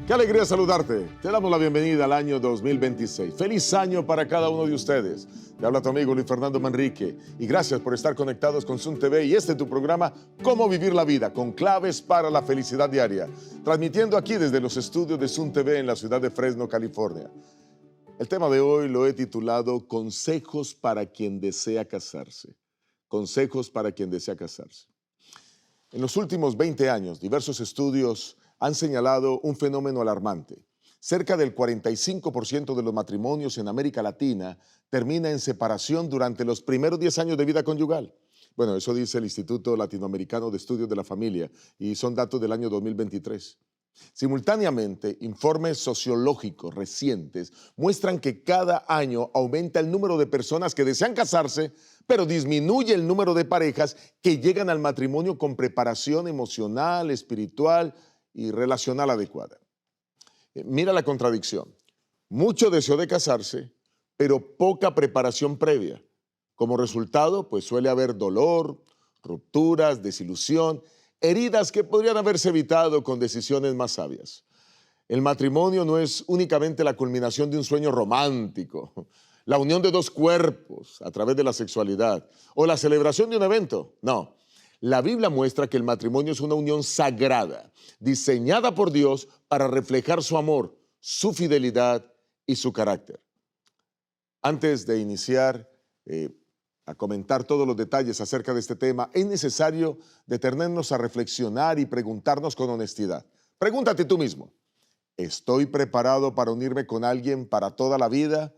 Qué alegría saludarte. Te damos la bienvenida al año 2026. Feliz año para cada uno de ustedes. Te habla tu amigo Luis Fernando Manrique y gracias por estar conectados con Sun TV y tu programa Cómo Vivir la Vida, con claves para la felicidad diaria. Transmitiendo aquí desde los estudios de Sun TV en la ciudad de Fresno, California. El tema de hoy lo he titulado Consejos para quien desea casarse. Consejos para quien desea casarse. En los últimos 20 años, diversos estudios han señalado un fenómeno alarmante. Cerca del 45% de los matrimonios en América Latina termina en separación durante los primeros 10 años de vida conyugal. Bueno, eso dice el Instituto Latinoamericano de Estudios de la Familia y son datos del año 2023. Simultáneamente, informes sociológicos recientes muestran que cada año aumenta el número de personas que desean casarse, pero disminuye el número de parejas que llegan al matrimonio con preparación emocional, espiritual y relacional adecuada. Mira la contradicción. Mucho deseo de casarse, pero poca preparación previa. Como resultado, pues suele haber dolor, rupturas, desilusión, heridas que podrían haberse evitado con decisiones más sabias. El matrimonio no es únicamente la culminación de un sueño romántico, la unión de dos cuerpos a través de la sexualidad o la celebración de un evento. No. La Biblia muestra que el matrimonio es una unión sagrada, diseñada por Dios para reflejar su amor, su fidelidad y su carácter. Antes de iniciar a comentar todos los detalles acerca de este tema, es necesario detenernos a reflexionar y preguntarnos con honestidad. Pregúntate tú mismo, ¿estoy preparado para unirme con alguien para toda la vida?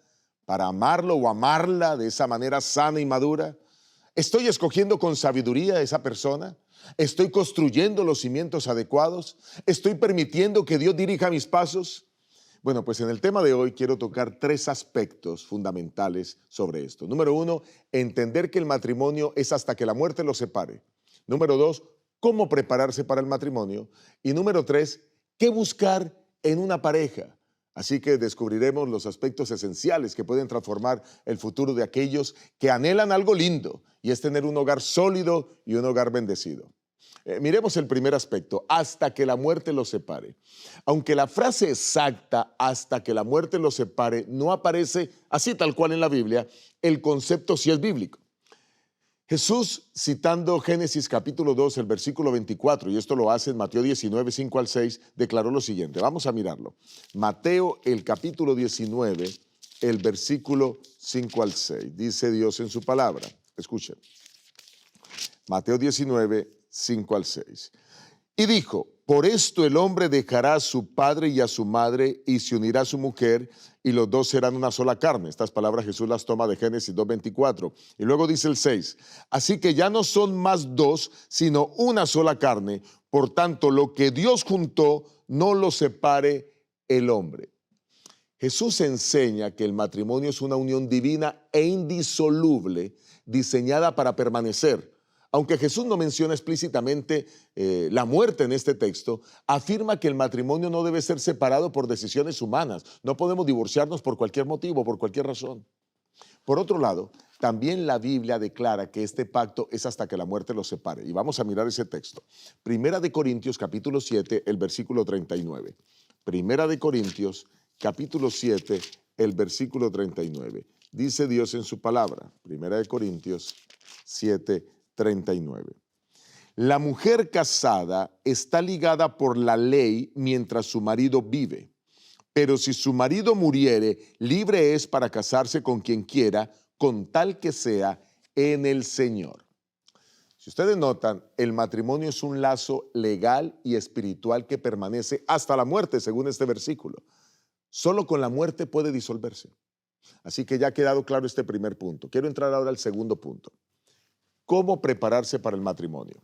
¿Para amarlo o amarla de esa manera sana y madura? ¿Estoy escogiendo con sabiduría a esa persona? ¿Estoy construyendo los cimientos adecuados? ¿Estoy permitiendo que Dios dirija mis pasos? Bueno, pues en el tema de hoy quiero tocar 3 aspectos fundamentales sobre esto. Número 1, entender que el matrimonio es hasta que la muerte los separe. Número 2, cómo prepararse para el matrimonio. Y número 3, qué buscar en una pareja. Así que descubriremos los aspectos esenciales que pueden transformar el futuro de aquellos que anhelan algo lindo, y es tener un hogar sólido y un hogar bendecido. Miremos el primer aspecto, hasta que la muerte los separe. Aunque la frase exacta, hasta que la muerte los separe, no aparece así tal cual en la Biblia, el concepto sí es bíblico. Jesús, citando Génesis capítulo 2, el versículo 24, y esto lo hace en Mateo 19, 5 al 6, declaró lo siguiente. Vamos a mirarlo. Mateo, el capítulo 19, el versículo 5 al 6. Dice Dios en su palabra. Escuchen. Mateo 19, 5 al 6. Y dijo, por esto el hombre dejará a su padre y a su madre y se unirá a su mujer y los dos serán una sola carne. Estas palabras Jesús las toma de Génesis 2:24. Y luego dice el 6, así que ya no son más dos, sino una sola carne. Por tanto, lo que Dios juntó, no lo separe el hombre. Jesús enseña que el matrimonio es una unión divina e indisoluble, diseñada para permanecer. Aunque Jesús no menciona explícitamente la muerte en este texto, afirma que el matrimonio no debe ser separado por decisiones humanas. No podemos divorciarnos por cualquier motivo, por cualquier razón. Por otro lado, también la Biblia declara que este pacto es hasta que la muerte los separe. Y vamos a mirar ese texto. Primera de Corintios, capítulo 7, el versículo 39. Primera de Corintios, capítulo 7, el versículo 39. Dice Dios en su palabra. Primera de Corintios 7, 39. La mujer casada está ligada por la ley mientras su marido vive, pero si su marido muriere, libre es para casarse con quien quiera, con tal que sea en el Señor. Si ustedes notan, el matrimonio es un lazo legal y espiritual que permanece hasta la muerte, según este versículo. Solo con la muerte puede disolverse. Así que ya ha quedado claro este primer punto. Quiero entrar ahora al segundo punto. ¿Cómo prepararse para el matrimonio?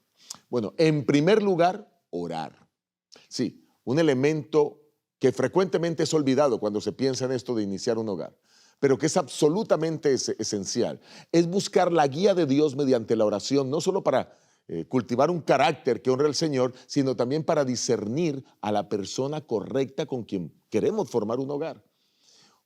Bueno, en primer lugar, orar. Sí, un elemento que frecuentemente es olvidado cuando se piensa en esto de iniciar un hogar, pero que es absolutamente esencial. Es buscar la guía de Dios mediante la oración, no solo para cultivar un carácter que honre al Señor, sino también para discernir a la persona correcta con quien queremos formar un hogar.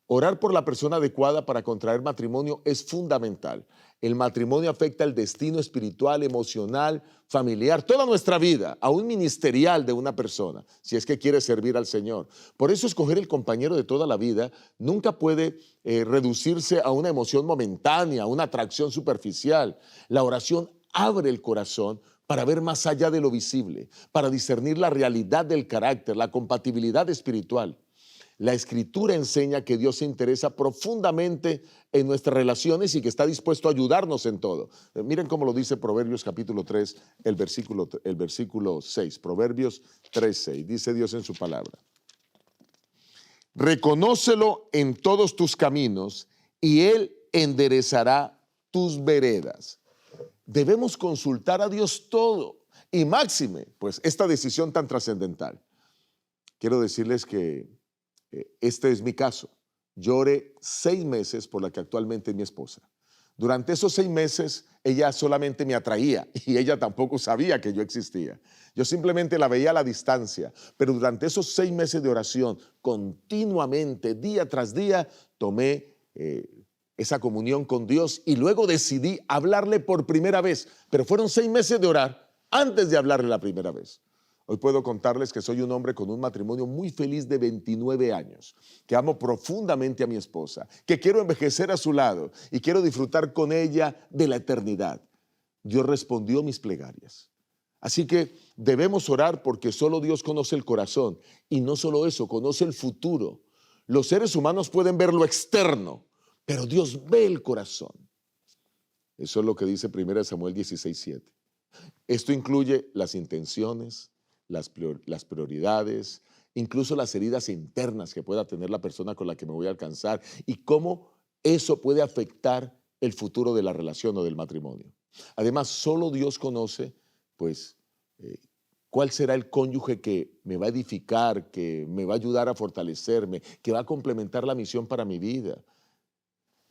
Orar por la persona adecuada para contraer matrimonio es fundamental. El matrimonio afecta el destino espiritual, emocional, familiar, toda nuestra vida, aún ministerial de una persona, si es que quiere servir al Señor. Por eso escoger el compañero de toda la vida nunca puede reducirse a una emoción momentánea, a una atracción superficial. La oración abre el corazón para ver más allá de lo visible, para discernir la realidad del carácter, la compatibilidad espiritual. La Escritura enseña que Dios se interesa profundamente en nuestras relaciones y que está dispuesto a ayudarnos en todo. Miren cómo lo dice Proverbios capítulo 3, el versículo 6. Proverbios 3, 6. Dice Dios en su palabra: reconócelo en todos tus caminos y Él enderezará tus veredas. Debemos consultar a Dios todo y máxime, pues, esta decisión tan trascendental. Quiero decirles que este es mi caso. Yo oré 6 meses por la que actualmente es mi esposa. Durante esos 6 meses, ella solamente me atraía y ella tampoco sabía que yo existía. Yo simplemente la veía a la distancia, pero durante esos 6 meses de oración, continuamente, día tras día, tomé esa comunión con Dios y luego decidí hablarle por primera vez. Pero fueron 6 meses de orar antes de hablarle la primera vez. Hoy puedo contarles que soy un hombre con un matrimonio muy feliz de 29 años, que amo profundamente a mi esposa, que quiero envejecer a su lado y quiero disfrutar con ella de la eternidad. Dios respondió mis plegarias. Así que debemos orar porque solo Dios conoce el corazón y no solo eso, conoce el futuro. Los seres humanos pueden ver lo externo, pero Dios ve el corazón. Eso es lo que dice 1 Samuel 16, 7. Esto incluye las intenciones, las prioridades, incluso las heridas internas que pueda tener la persona con la que me voy a alcanzar y cómo eso puede afectar el futuro de la relación o del matrimonio. Además, solo Dios conoce, pues, cuál será el cónyuge que me va a edificar, que me va a ayudar a fortalecerme, que va a complementar la misión para mi vida.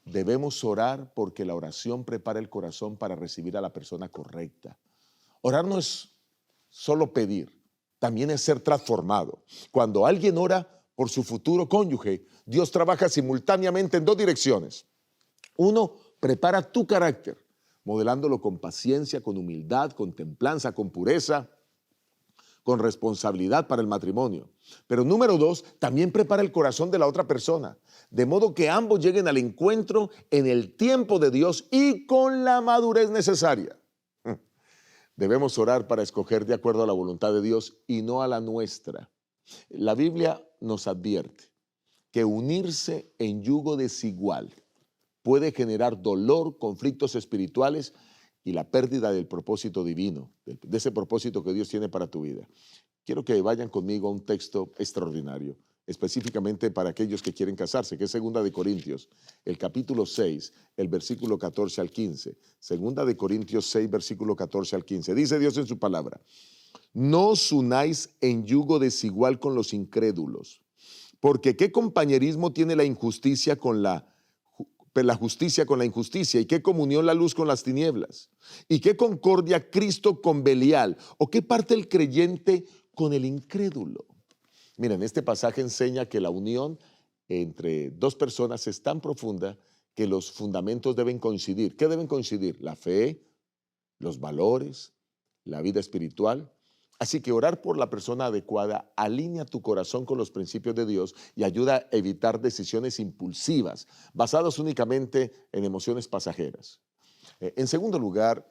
Debemos orar porque la oración prepara el corazón para recibir a la persona correcta. Orar no es solo pedir, también es ser transformado. Cuando alguien ora por su futuro cónyuge, Dios trabaja simultáneamente en 2 direcciones. Uno, prepara tu carácter, modelándolo con paciencia, con humildad, con templanza, con pureza, con responsabilidad para el matrimonio. Pero número 2, también prepara el corazón de la otra persona, de modo que ambos lleguen al encuentro en el tiempo de Dios y con la madurez necesaria. Debemos orar para escoger de acuerdo a la voluntad de Dios y no a la nuestra. La Biblia nos advierte que unirse en yugo desigual puede generar dolor, conflictos espirituales y la pérdida del propósito divino, de ese propósito que Dios tiene para tu vida. Quiero que vayan conmigo a un texto extraordinario, específicamente para aquellos que quieren casarse, que es 2 Corintios, el capítulo 6, el versículo 14 al 15. 2 Corintios 6, versículo 14 al 15. Dice Dios en su palabra: no os unáis en yugo desigual con los incrédulos, porque ¿qué compañerismo tiene la injusticia con la justicia con la injusticia? ¿Y qué comunión la luz con las tinieblas? ¿Y qué concordia Cristo con Belial? ¿O qué parte el creyente con el incrédulo? Miren, este pasaje enseña que la unión entre 2 personas es tan profunda que los fundamentos deben coincidir. ¿Qué deben coincidir? La fe, los valores, la vida espiritual. Así que orar por la persona adecuada alinea tu corazón con los principios de Dios y ayuda a evitar decisiones impulsivas, basadas únicamente en emociones pasajeras. En segundo lugar,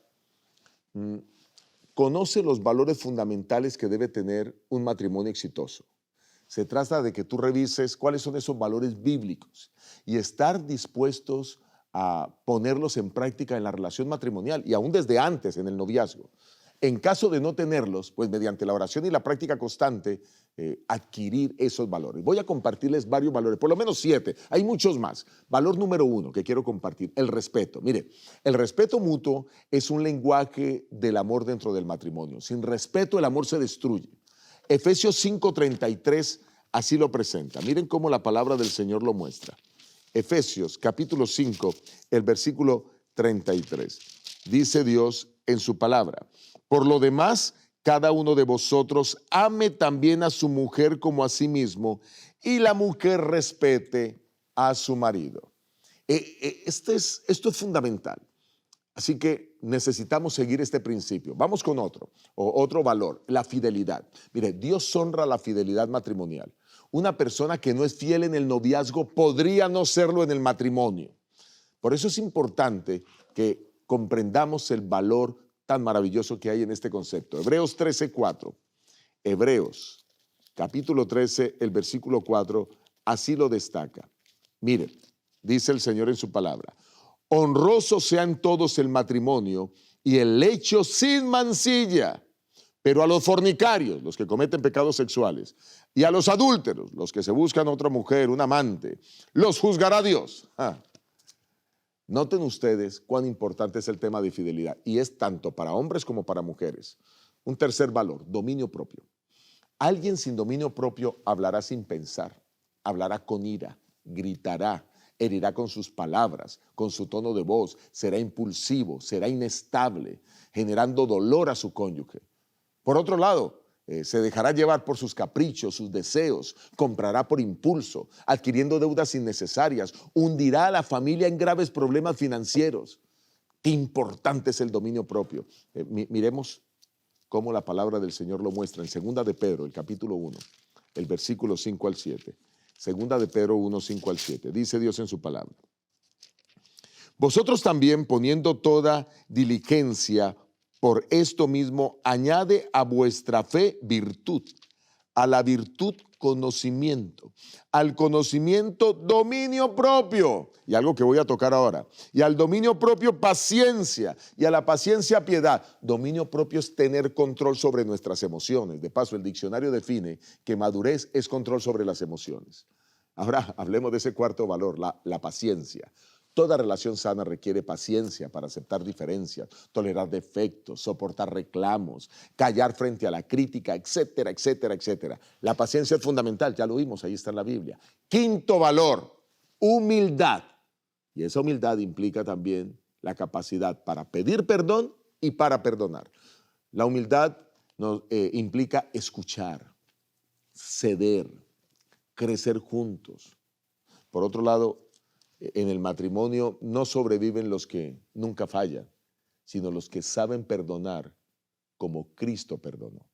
conoce los valores fundamentales que debe tener un matrimonio exitoso. Se trata de que tú revises cuáles son esos valores bíblicos y estar dispuestos a ponerlos en práctica en la relación matrimonial y aún desde antes en el noviazgo. En caso de no tenerlos, pues mediante la oración y la práctica constante, adquirir esos valores. Voy a compartirles varios valores, por lo menos 7, hay muchos más. Valor número 1 que quiero compartir, el respeto. Mire, el respeto mutuo es un lenguaje del amor dentro del matrimonio. Sin respeto el amor se destruye. Efesios 5:33 así lo presenta. Miren cómo la palabra del Señor lo muestra. Efesios capítulo 5, el versículo 33. Dice Dios en su palabra: por lo demás, cada uno de vosotros ame también a su mujer como a sí mismo, y la mujer respete a su marido. Esto es fundamental. Así que necesitamos seguir este principio. Vamos con otro valor, la fidelidad. Mire, Dios honra la fidelidad matrimonial. Una persona que no es fiel en el noviazgo podría no serlo en el matrimonio. Por eso es importante que comprendamos el valor tan maravilloso que hay en este concepto. Hebreos 13:4. Hebreos, capítulo 13, el versículo 4, así lo destaca. Mire, dice el Señor en su palabra: honroso sea en todos el matrimonio y el lecho sin mancilla, pero a los fornicarios, los que cometen pecados sexuales, y a los adúlteros, los que se buscan otra mujer, un amante, los juzgará Dios. Noten ustedes cuán importante es el tema de fidelidad, y es tanto para hombres como para mujeres. Un tercer valor, dominio propio. Alguien sin dominio propio hablará sin pensar, hablará con ira, gritará, herirá con sus palabras, con su tono de voz, será impulsivo, será inestable, generando dolor a su cónyuge. Por otro lado, se dejará llevar por sus caprichos, sus deseos, comprará por impulso, adquiriendo deudas innecesarias, hundirá a la familia en graves problemas financieros. Qué importante es el dominio propio. Miremos cómo la palabra del Señor lo muestra en Segunda de Pedro, el capítulo 1, el versículo 5 al 7. Segunda de Pedro 1, 5 al 7. Dice Dios en su palabra: vosotros también, poniendo toda diligencia, por esto mismo, añade a vuestra fe virtud, a la virtud conocimiento, al conocimiento dominio propio, y algo que voy a tocar ahora, y al dominio propio paciencia, y a la paciencia piedad. Dominio propio es tener control sobre nuestras emociones. De paso, el diccionario define que madurez es control sobre las emociones. Ahora hablemos de ese cuarto valor, la paciencia. Toda relación sana requiere paciencia para aceptar diferencias, tolerar defectos, soportar reclamos, callar frente a la crítica, etcétera, etcétera, etcétera. La paciencia es fundamental, ya lo vimos, ahí está en la Biblia. Quinto valor, humildad. Y esa humildad implica también la capacidad para pedir perdón y para perdonar. La humildad implica escuchar, ceder, crecer juntos. Por otro lado, en el matrimonio no sobreviven los que nunca fallan, sino los que saben perdonar como Cristo perdonó.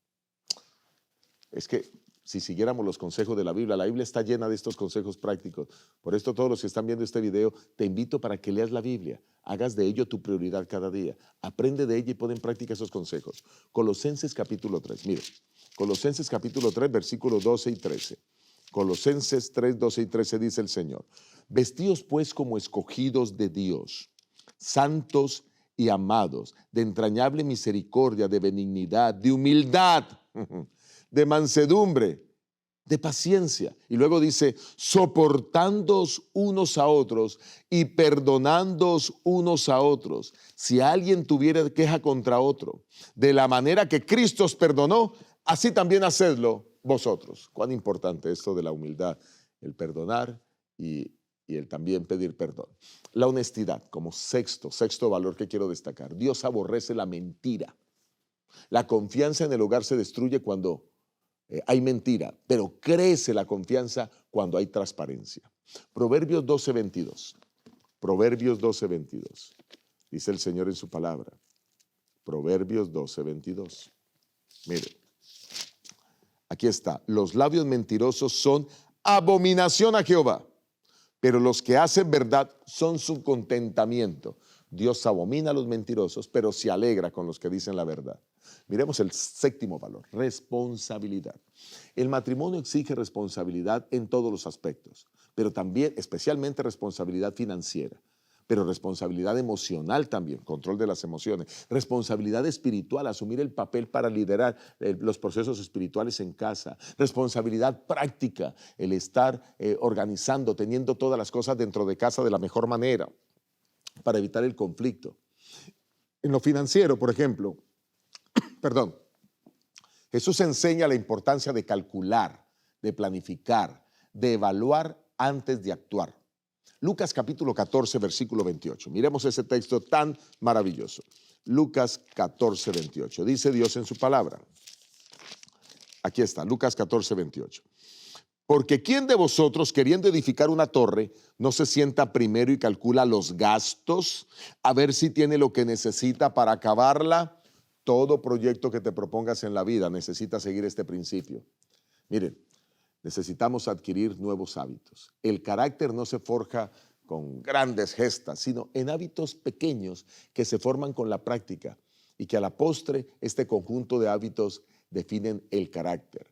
Es que si siguiéramos los consejos de la Biblia está llena de estos consejos prácticos. Por esto, todos los que están viendo este video, te invito para que leas la Biblia, hagas de ello tu prioridad cada día, aprende de ella y pon en práctica esos consejos. Colosenses capítulo 3, mire, Colosenses capítulo 3, versículos 12 y 13. Colosenses 3, 12 y 13 dice el Señor: vestíos pues como escogidos de Dios, santos y amados, de entrañable misericordia, de benignidad, de humildad, de mansedumbre, de paciencia. Y luego dice: soportándoos unos a otros y perdonándoos unos a otros, si alguien tuviera queja contra otro, de la manera que Cristo os perdonó, así también hacedlo vosotros. Cuán importante esto de la humildad, el perdonar y el también pedir perdón. La honestidad como sexto valor que quiero destacar. Dios aborrece la mentira. La confianza en el hogar se destruye cuando hay mentira, pero crece la confianza cuando hay transparencia. Proverbios 12:22. Proverbios 12:22. Dice el Señor en su palabra. Proverbios 12:22. Mire. Aquí está: los labios mentirosos son abominación a Jehová, pero los que hacen verdad son su contentamiento. Dios abomina a los mentirosos, pero se alegra con los que dicen la verdad. Miremos el séptimo valor, responsabilidad. El matrimonio exige responsabilidad en todos los aspectos, pero también especialmente responsabilidad financiera. Pero responsabilidad emocional también, control de las emociones, responsabilidad espiritual, asumir el papel para liderar los procesos espirituales en casa, responsabilidad práctica, el estar organizando, teniendo todas las cosas dentro de casa de la mejor manera para evitar el conflicto. En lo financiero, por ejemplo, Jesús enseña la importancia de calcular, de planificar, de evaluar antes de actuar. Lucas capítulo 14, versículo 28. Miremos ese texto tan maravilloso. Lucas 14, 28. Dice Dios en su palabra. Aquí está, Lucas 14, 28. Porque ¿quién de vosotros, queriendo edificar una torre, no se sienta primero y calcula los gastos, a ver si tiene lo que necesita para acabarla? Todo proyecto que te propongas en la vida necesita seguir este principio. Miren, necesitamos adquirir nuevos hábitos. El carácter no se forja con grandes gestas, sino en hábitos pequeños que se forman con la práctica y que a la postre este conjunto de hábitos definen el carácter.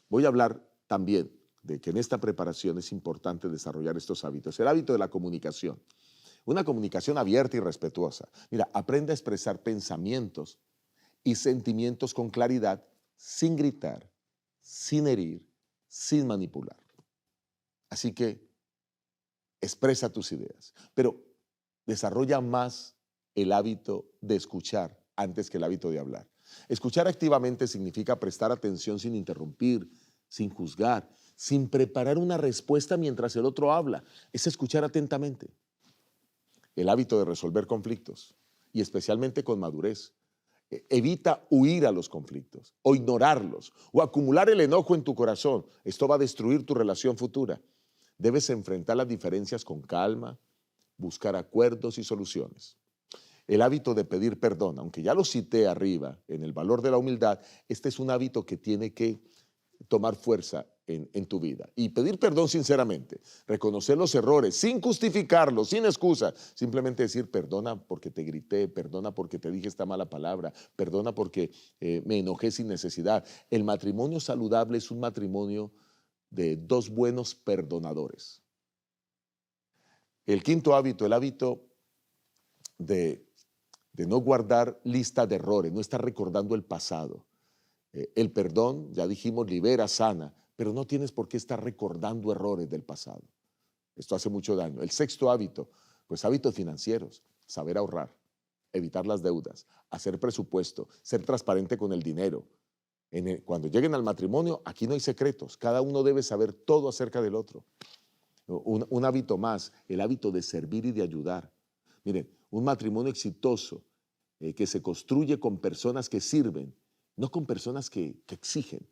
Voy a hablar también de que en esta preparación es importante desarrollar estos hábitos. El hábito de la comunicación. Una comunicación abierta y respetuosa. Mira, aprende a expresar pensamientos y sentimientos con claridad, sin gritar, sin herir, sin manipular. Así que expresa tus ideas, pero desarrolla más el hábito de escuchar antes que el hábito de hablar. Escuchar activamente significa prestar atención sin interrumpir, sin juzgar, sin preparar una respuesta mientras el otro habla. Es escuchar atentamente. El hábito de resolver conflictos, y especialmente con madurez. Evita huir a los conflictos o ignorarlos o acumular el enojo en tu corazón. Esto va a destruir tu relación futura. Debes enfrentar las diferencias con calma, buscar acuerdos y soluciones. El hábito de pedir perdón, aunque ya lo cité arriba en el valor de la humildad, este es un hábito que tiene que tomar fuerza en tu vida. Y pedir perdón sinceramente, reconocer los errores sin justificarlos, sin excusa, simplemente decir perdona porque te grité, perdona porque te dije esta mala palabra, perdona porque me enojé sin necesidad. El matrimonio saludable es un matrimonio de dos buenos perdonadores. El quinto hábito, el hábito de no guardar lista de errores, no estar recordando el pasado. El perdón, ya dijimos, libera, sana, pero no tienes por qué estar recordando errores del pasado. Esto hace mucho daño. El sexto hábito, pues hábitos financieros, saber ahorrar, evitar las deudas, hacer presupuesto, ser transparente con el dinero. Cuando lleguen al matrimonio, aquí no hay secretos, cada uno debe saber todo acerca del otro. Un hábito más, el hábito de servir y de ayudar. Miren, un matrimonio exitoso que se construye con personas que sirven, no con personas que exigen.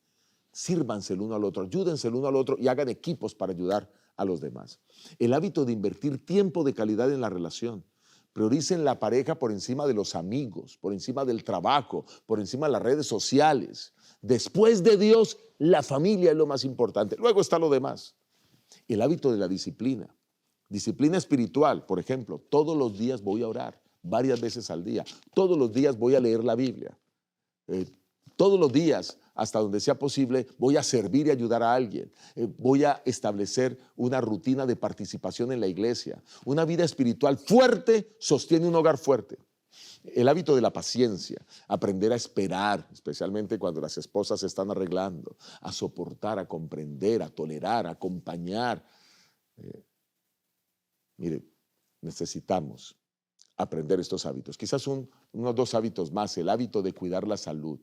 Sírvanse el uno al otro, ayúdense el uno al otro y hagan equipos para ayudar a los demás. El hábito de invertir tiempo de calidad en la relación. Prioricen la pareja por encima de los amigos, por encima del trabajo, por encima de las redes sociales. Después de Dios, la familia es lo más importante. Luego está lo demás. El hábito de la disciplina. Disciplina espiritual, por ejemplo, todos los días voy a orar, varias veces al día. Todos los días voy a leer la Biblia. Todos los días, hasta donde sea posible, voy a servir y ayudar a alguien. Voy a establecer una rutina de participación en la iglesia. Una vida espiritual fuerte sostiene un hogar fuerte. El hábito de la paciencia, aprender a esperar, especialmente cuando las esposas se están arreglando, a soportar, a comprender, a tolerar, a acompañar. Mire, necesitamos aprender estos hábitos. Quizás unos dos hábitos más, el hábito de cuidar la salud.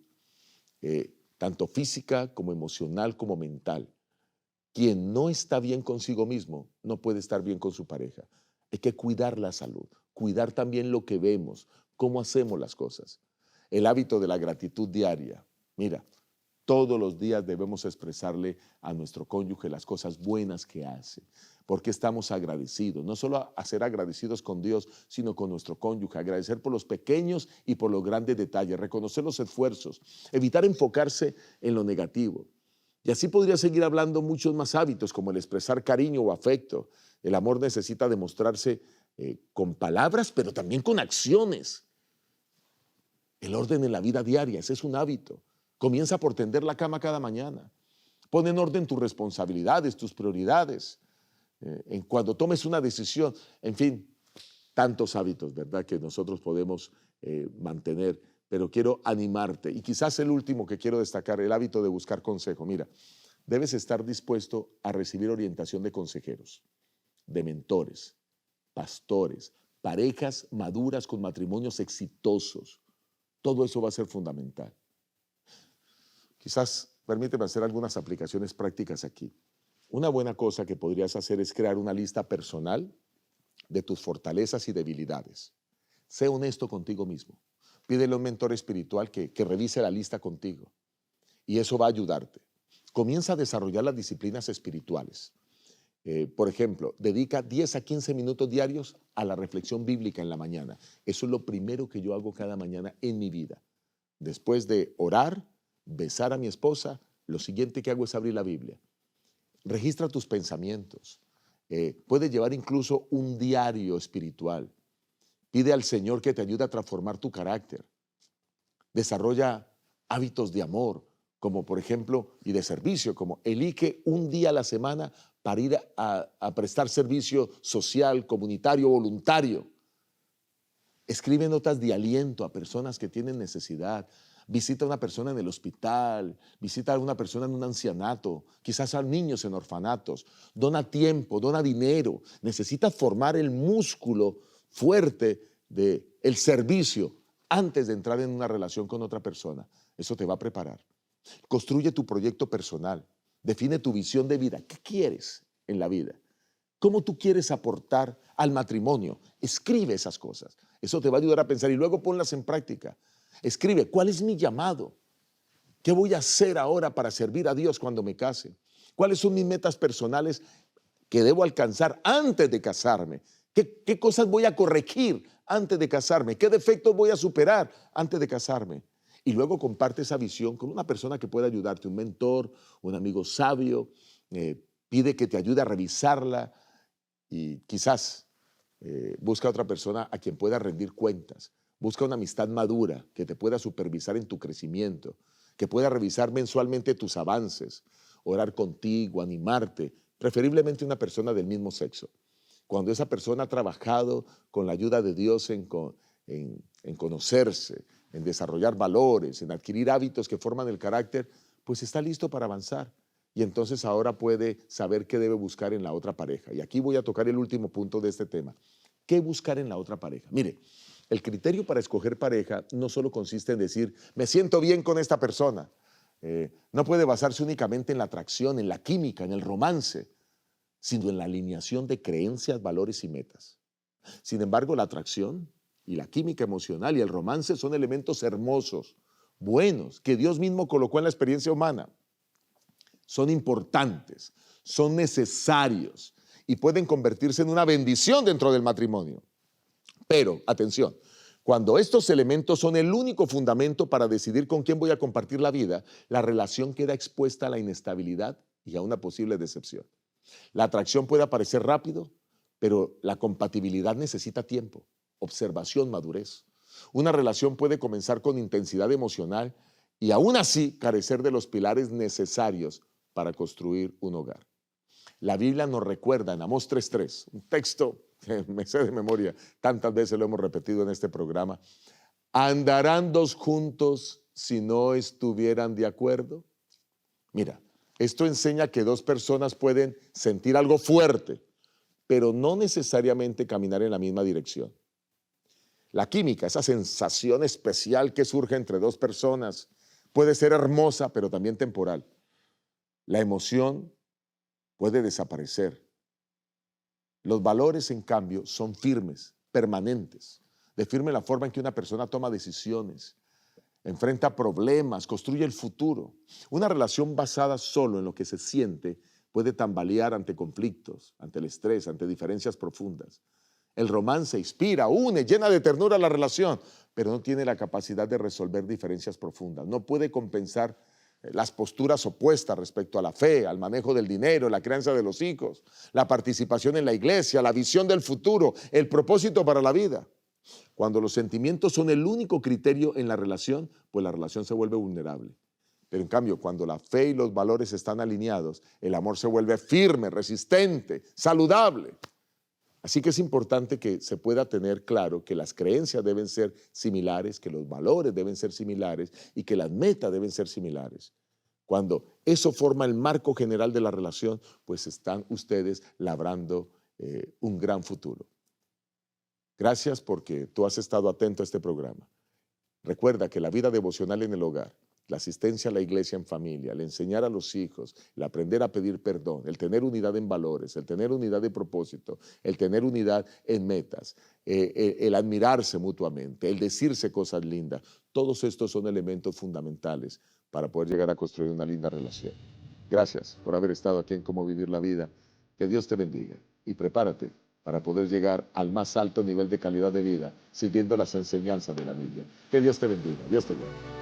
Tanto física como emocional como mental. Quien no está bien consigo mismo no puede estar bien con su pareja. Hay que cuidar la salud, cuidar también lo que vemos, cómo hacemos las cosas. El hábito de la gratitud diaria. Mira, todos los días debemos expresarle a nuestro cónyuge las cosas buenas que hace, porque estamos agradecidos, no solo a ser agradecidos con Dios, sino con nuestro cónyuge, agradecer por los pequeños y por los grandes detalles, reconocer los esfuerzos, evitar enfocarse en lo negativo. Y así podría seguir hablando muchos más hábitos, como el expresar cariño o afecto. El amor necesita demostrarse con palabras, pero también con acciones. El orden en la vida diaria, ese es un hábito. Comienza por tender la cama cada mañana. Pon en orden tus responsabilidades, tus prioridades. Cuando tomes una decisión, en fin, tantos hábitos, ¿verdad?, que nosotros podemos mantener, pero quiero animarte. Y quizás el último que quiero destacar, el hábito de buscar consejo. Mira, debes estar dispuesto a recibir orientación de consejeros, de mentores, pastores, parejas maduras con matrimonios exitosos. Todo eso va a ser fundamental. Quizás permíteme hacer algunas aplicaciones prácticas aquí. Una buena cosa que podrías hacer es crear una lista personal de tus fortalezas y debilidades. Sé honesto contigo mismo. Pídele a un mentor espiritual que revise la lista contigo. Y eso va a ayudarte. Comienza a desarrollar las disciplinas espirituales. Por ejemplo, dedica 10 a 15 minutos diarios a la reflexión bíblica en la mañana. Eso es lo primero que yo hago cada mañana en mi vida. Después de orar, besar a mi esposa, lo siguiente que hago es abrir la Biblia. Registra tus pensamientos. Puedes llevar incluso un diario espiritual. Pide al Señor que te ayude a transformar tu carácter. Desarrolla hábitos de amor, como por ejemplo, y de servicio, como elige un día a la semana para ir a prestar servicio social, comunitario, voluntario. Escribe notas de aliento a personas que tienen necesidad. Visita a una persona en el hospital, visita a una persona en un ancianato, quizás a niños en orfanatos. Dona tiempo, dona dinero. Necesitas formar el músculo fuerte del servicio antes de entrar en una relación con otra persona. Eso te va a preparar. Construye tu proyecto personal. Define tu visión de vida. ¿Qué quieres en la vida? ¿Cómo tú quieres aportar al matrimonio? Escribe esas cosas. Eso te va a ayudar a pensar y luego ponlas en práctica. Escribe, ¿cuál es mi llamado? ¿Qué voy a hacer ahora para servir a Dios cuando me case? ¿Cuáles son mis metas personales que debo alcanzar antes de casarme? ¿Qué cosas voy a corregir antes de casarme? ¿Qué defectos voy a superar antes de casarme? Y luego comparte esa visión con una persona que pueda ayudarte, un mentor, un amigo sabio. Pide que te ayude a revisarla y quizás busca a otra persona a quien pueda rendir cuentas. Busca una amistad madura que te pueda supervisar en tu crecimiento, que pueda revisar mensualmente tus avances, orar contigo, animarte, preferiblemente una persona del mismo sexo. Cuando esa persona ha trabajado con la ayuda de Dios en conocerse, en desarrollar valores, en adquirir hábitos que forman el carácter, pues está listo para avanzar. Y entonces ahora puede saber qué debe buscar en la otra pareja. Y aquí voy a tocar el último punto de este tema. ¿Qué buscar en la otra pareja? Mire, el criterio para escoger pareja no solo consiste en decir, me siento bien con esta persona. No puede basarse únicamente en la atracción, en la química, en el romance, sino en la alineación de creencias, valores y metas. Sin embargo, la atracción y la química emocional y el romance son elementos hermosos, buenos, que Dios mismo colocó en la experiencia humana. Son importantes, son necesarios y pueden convertirse en una bendición dentro del matrimonio. Pero, atención, cuando estos elementos son el único fundamento para decidir con quién voy a compartir la vida, la relación queda expuesta a la inestabilidad y a una posible decepción. La atracción puede aparecer rápido, pero la compatibilidad necesita tiempo, observación, madurez. Una relación puede comenzar con intensidad emocional y aún así carecer de los pilares necesarios para construir un hogar. La Biblia nos recuerda en Amós 3:3, un texto que me sé de memoria, tantas veces lo hemos repetido en este programa. ¿Andarán dos juntos si no estuvieran de acuerdo? Mira, esto enseña que dos personas pueden sentir algo fuerte, pero no necesariamente caminar en la misma dirección. La química, esa sensación especial que surge entre dos personas, puede ser hermosa, pero también temporal. La emoción puede desaparecer. Los valores, en cambio, son firmes, permanentes. Definen la forma en que una persona toma decisiones, enfrenta problemas, construye el futuro. Una relación basada solo en lo que se siente puede tambalear ante conflictos, ante el estrés, ante diferencias profundas. El romance inspira, une, llena de ternura la relación, pero no tiene la capacidad de resolver diferencias profundas. No puede compensar las posturas opuestas respecto a la fe, al manejo del dinero, la crianza de los hijos, la participación en la iglesia, la visión del futuro, el propósito para la vida. Cuando los sentimientos son el único criterio en la relación, pues la relación se vuelve vulnerable. Pero en cambio, cuando la fe y los valores están alineados, el amor se vuelve firme, resistente, saludable. Así que es importante que se pueda tener claro que las creencias deben ser similares, que los valores deben ser similares y que las metas deben ser similares. Cuando eso forma el marco general de la relación, pues están ustedes labrando un gran futuro. Gracias porque tú has estado atento a este programa. Recuerda que la vida devocional en el hogar, la asistencia a la iglesia en familia, el enseñar a los hijos, el aprender a pedir perdón, el tener unidad en valores, el tener unidad de propósito, el tener unidad en metas, el admirarse mutuamente, el decirse cosas lindas, todos estos son elementos fundamentales para poder llegar a construir una linda relación. Gracias por haber estado aquí en Cómo Vivir la Vida. Que Dios te bendiga y prepárate para poder llegar al más alto nivel de calidad de vida siguiendo las enseñanzas de la Biblia. Que Dios te bendiga. Dios te bendiga.